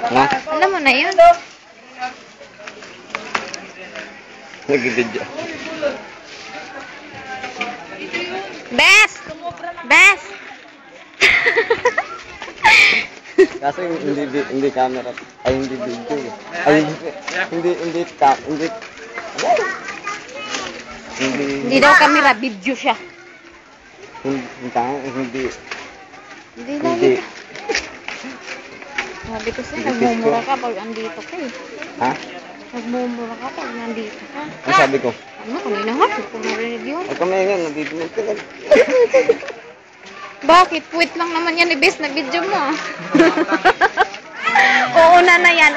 Ha? Alam mo na yun. Nag-video. Best! Best! Kaso hindi camera. Ay, hindi video. Ay, Hindi daw camera, video siya. Hindi. Hindi. Sabi ko siya, nagmumura ka pag andito ka eh. Ha? Nagmumura ka pag nandito ka. Ano sabi ko? Ano, kanina nga, hindi ko narinig yun. Huwag kami nga, nandito na ito. Bakit? Puwit lang naman yan, ibes na video mo. Uuna na yan.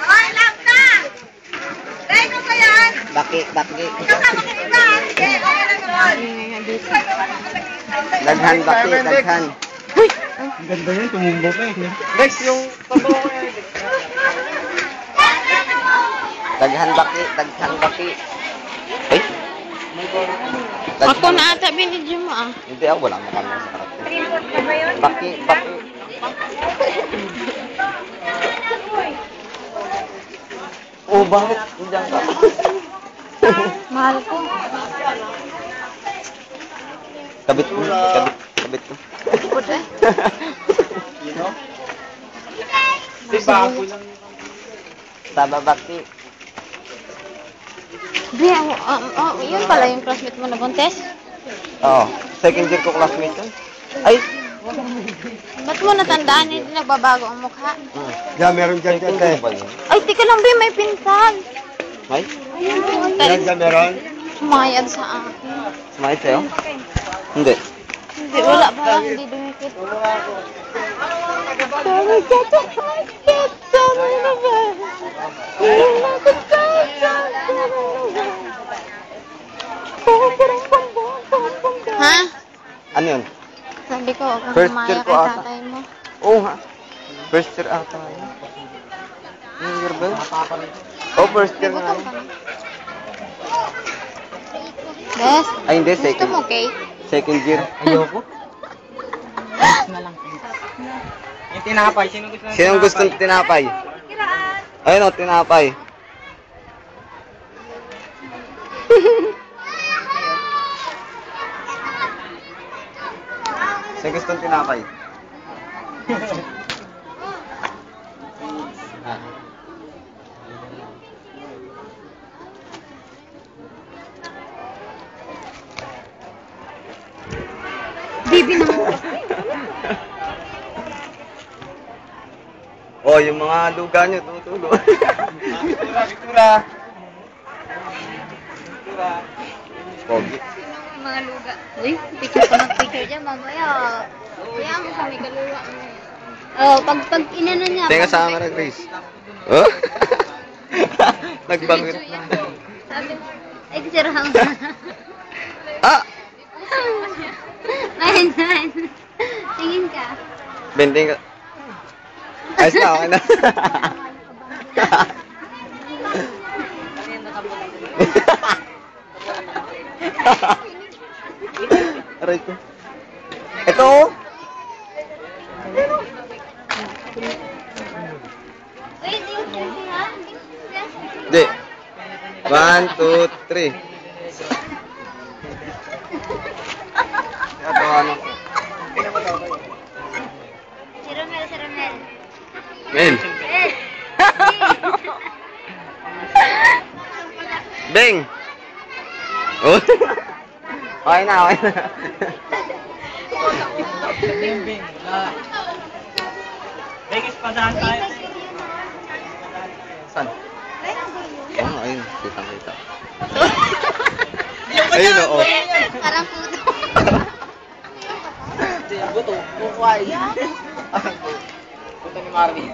Ay, lap na! Reno ba yan? Baki. Nakakakit ba? Okay, okay na naman. Ingay nga dito. Daghan, daghan. Uy! Ang ganda yan, tumumbo pa eh. Guys, yung pabaw ko yan. Daghan baki. Ay? Ako na ata binidyo mo ah. Hindi ako, wala naman sa karakter. Report na ba yun? Baki. Oh, bakit? Diyan ka. Mahal ko. Kabit ko. Ikot eh. Di bago lang. Tama, baki. Di, yun pala yung classmate mo na buntes. Oo. Second year ko classmate yun. Ay! Ba't mo natandaan? Hindi nagbabago ang mukha. Diyan, meron dyan dyan eh. Ay, tika lang, Bi, may pinsan. Ay? Ayun, Diyan, pinsan. dyan meron. Sumayad sa akin. Smile sa'yo? Hindi. Hindi, wala pa lang, hindi dumikit. Ha? Ano yun? Sabi ko, kung First sumaya year kay ko ata. tatay mo. Oo nga. First year ata yun. Yung year ba yun? Oh, first year Gutom nga. ka na. Bes, Ay, hindi. gusto mo cake? Second year. Ayoko. Na lang. Yung tinapay, sino gusto ng Sinong gusto ng tinapay? Ayun o, tinapay. Sino gusto ng tinapay? Bibi naman. Oh, yung mga luga nyo, tutulo. Pictura. Pogi. Mga luga. Uy, picture pa mag-picture dyan, mamaya. Kaya mo kami kaluwa mo. Oh, pag inano niya. Tingnan sa camera, Grace. Oh? Nagbangit. Sabi mo, picture ako. Ah! Ayun. Tingin ka. Bending ka. Ayos na, okay na. Aray ko. Ito oh. Wait, yung selfie ha? Hindi. 1, 2, 3. Ito ano? Si Romel. Men. Beng. Oh. Okay na. Bing. Bengis pa daan tayo. Saan? Oh, ayun. Kita. Ayun oo. Parang puto. Buto. Bukway. Buto ni Marvin.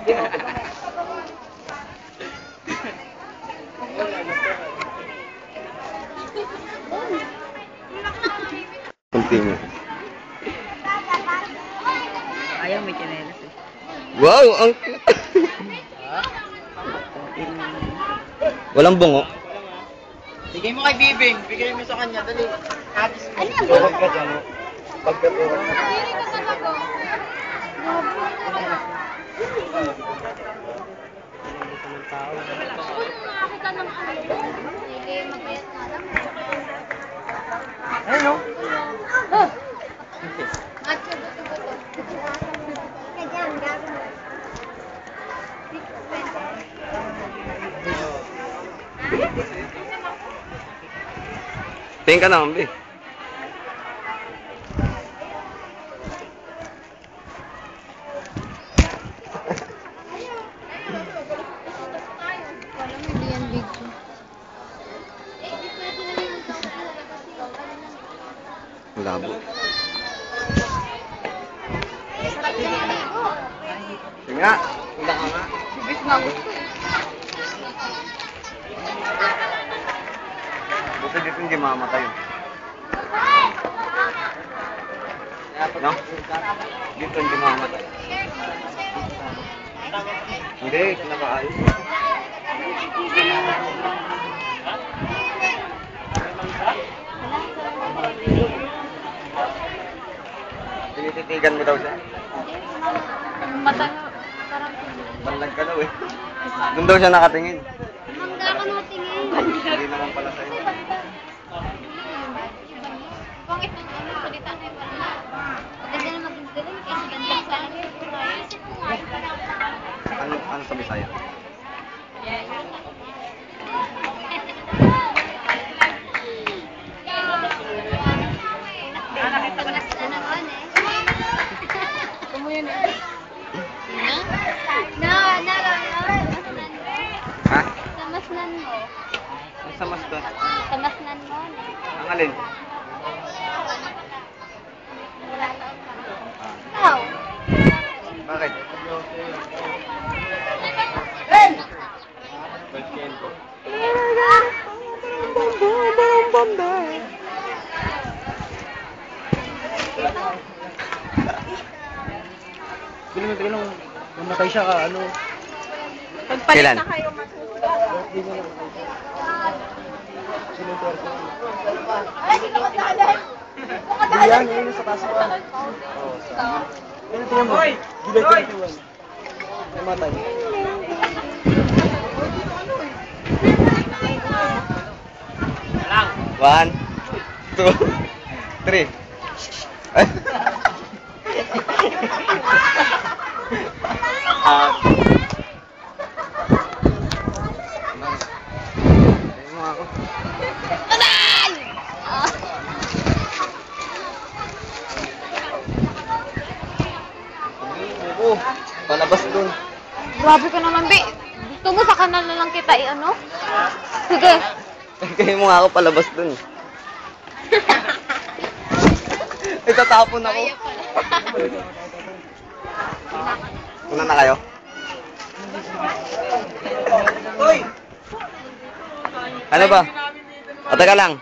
Continue. Ayaw, may chinelas eh. Wow, ang cute. Walang bungo. Bigay mo kay Bibing. Bigay mo sa kanya. Dali. Atis mo. Ano yan? Tulog ka dyan. Pagkatulog. Hindi ka talaga. Nakakita ng ano. Hindi, magbayat nga lang. Ayun, no? Macho, buto-buto. Ka dyan, gagawin mo. Tingin ka naman, Bi. Walang hindi yan video. Labo. Sarap dyan maligo. Sige nga. Hula ka nga. Sibis nga gusto eh. Buti dito hindi mamamatay. No? Dito hindi mamamatay. Hindi, kinakaayos. Tinititigan mo daw siya. Mata, parang Banlag ka daw eh. Doon daw siya nakatingin. mangga ka na tingin. Hindi naman pala sa'yo. Pangit ng ano, salita na yung wala. Maganda na maging galing kasi ganda sa akin. Ano sa Bisaya? Panas na naman eh. Kumuyan eh. No, Ha? Samasnan mo. Ano sa mas doon? Samasnan mo. Ang alin? Ikaw. Bakit? Bigla lang, mamatay siya ka, ano. Kailan? Yan, yun sa taas pa. Ano tingnan mo? Gilay ko ito. Mamatay. One, two, three. Ayun mo ako. Oo, palabas dun. Grabe ka naman, Bi. Gusto mo sa kanal na lang kita i-ano? Sige. Kaya mo nga ako palabas dun. Itatapon ako. Una na kayo? Ano ba? O, teka lang.